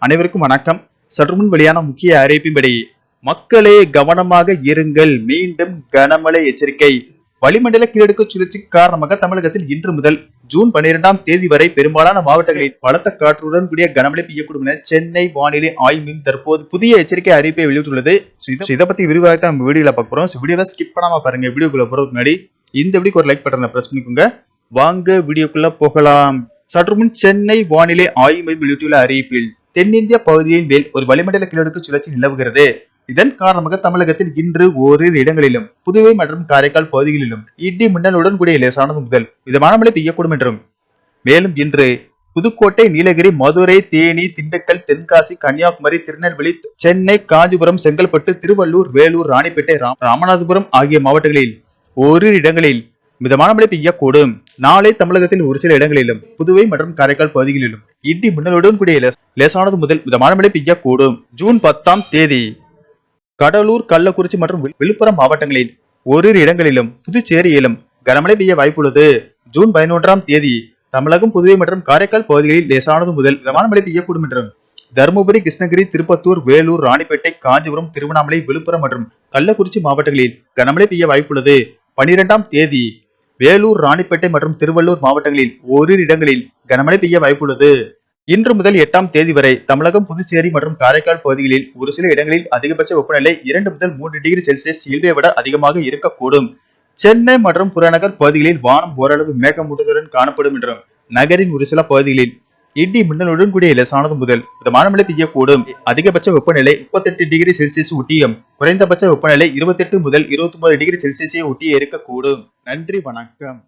அனைவருக்கும் வணக்கம். சற்று முன் வெளியான முக்கிய அறிவிப்பின்படி மக்களே கவனமாக இருங்கள், மீண்டும் கனமழை எச்சரிக்கை. வளிமண்டல கீழடுக்கு சுழற்சி காரணமாக தமிழகத்தில் இன்று முதல் ஜூன் 12ஆம் தேதி வரை பெரும்பாலான மாவட்டங்களில் பலத்த காற்றுடன் கூடிய கனமழை பெய்யக்கூடும் என சென்னை வானிலை ஆய்வு மையம் தற்போது புதிய எச்சரிக்கை அறிவிப்பை வெளியிட்டுள்ளது. இதை பத்தி விரிவாக நம்ம வீடியோல பார்க்க போறோம். வீடியோவை ஸ்கிப் பண்ணாம பாருங்க. வீடியோக்குள்ள போறதுக்கு முன்னாடி இந்த வீடியோக்கு ஒரு லைக் பட்டனை பிரஸ் பண்ணிக்கோங்க. வாங்க வீடியோக்குள்ள போகலாம். சற்று முன் சென்னை வானிலை ஆய்வு மையம் வெளியிட்டுள்ள அறிவிப்பில் தென்னிந்திய பகுதியின் மேல் ஒரு வளிமண்டல கீழடுக்கு சுழற்சி நிலவுகிறது. இதன் காரணமாக தமிழகத்தில் இன்று ஓரிரு இடங்களிலும் புதுவை மற்றும் காரைக்கால் பகுதிகளிலும் இடி மின்னலுடன் கூடிய லேசானது முதல் மிதமான மழை பெய்யக்கூடும் என்றும், மேலும் இன்று புதுக்கோட்டை, நீலகிரி, மதுரை, தேனி, திண்டுக்கல், தென்காசி, கன்னியாகுமரி, திருநெல்வேலி, சென்னை, காஞ்சிபுரம், செங்கல்பட்டு, திருவள்ளூர், வேலூர், ராணிப்பேட்டை, ராமநாதபுரம் ஆகிய மாவட்டங்களில் ஓரிரு இடங்களில் மிதமான மழை பெய்யக்கூடும். நாளை தமிழகத்தில் ஒரு சில இடங்களிலும் புதுவை மற்றும் காரைக்கால் பகுதிகளிலும் இடி மின்னலுடன் கூடிய லேசானது முதல் மிதமான மழை பெய்யக்கூடும். ஜூன் 10ஆம் தேதி கடலூர், கள்ளக்குறிச்சி மற்றும் விழுப்புரம் மாவட்டங்களில் ஓரிரு இடங்களிலும் புதுச்சேரியிலும் கனமழை பெய்ய வாய்ப்புள்ளது. ஜூன் 11ஆம் தேதி தமிழகம், புதுவை மற்றும் காரைக்கால் பகுதிகளில் லேசானது முதல் மிதமான மழை பெய்யக்கூடும் என்றும், தருமபுரி, கிருஷ்ணகிரி, திருப்பத்தூர், வேலூர், ராணிப்பேட்டை, காஞ்சிபுரம், திருவண்ணாமலை, விழுப்புரம் மற்றும் கள்ளக்குறிச்சி மாவட்டங்களில் கனமழை பெய்ய வாய்ப்புள்ளது. 12ஆம் தேதி வேலூர், ராணிப்பேட்டை மற்றும் திருவள்ளூர் மாவட்டங்களில் ஓரிரு இடங்களில் கனமழை பெய்ய வாய்ப்புள்ளது. இன்று முதல் 8ஆம் தேதி வரை தமிழகம், புதுச்சேரி மற்றும் காரைக்கால் பகுதிகளில் ஒரு சில இடங்களில் அதிகபட்ச வெப்பநிலை 2 முதல் 3 டிகிரி செல்சியஸ் இயல்பை விட அதிகமாக இருக்கக்கூடும். சென்னை மற்றும் புறநகர் பகுதிகளில் வானம் ஓரளவு மேகமூட்டத்துடன் காணப்படும் என்றும், நகரின் ஒரு சில பகுதிகளில் இடி மின்னலுடன் கூடிய லேசானது முதல் மிதமான மழை பெய்யக்கூடும். அதிகபட்ச வெப்பநிலை 38 டிகிரி செல்சியஸ் ஒட்டியும், குறைந்தபட்ச வெப்பநிலை 28 முதல் 29 டிகிரி செல்சியஸை ஒட்டியே இருக்கக்கூடும். நன்றி, வணக்கம்.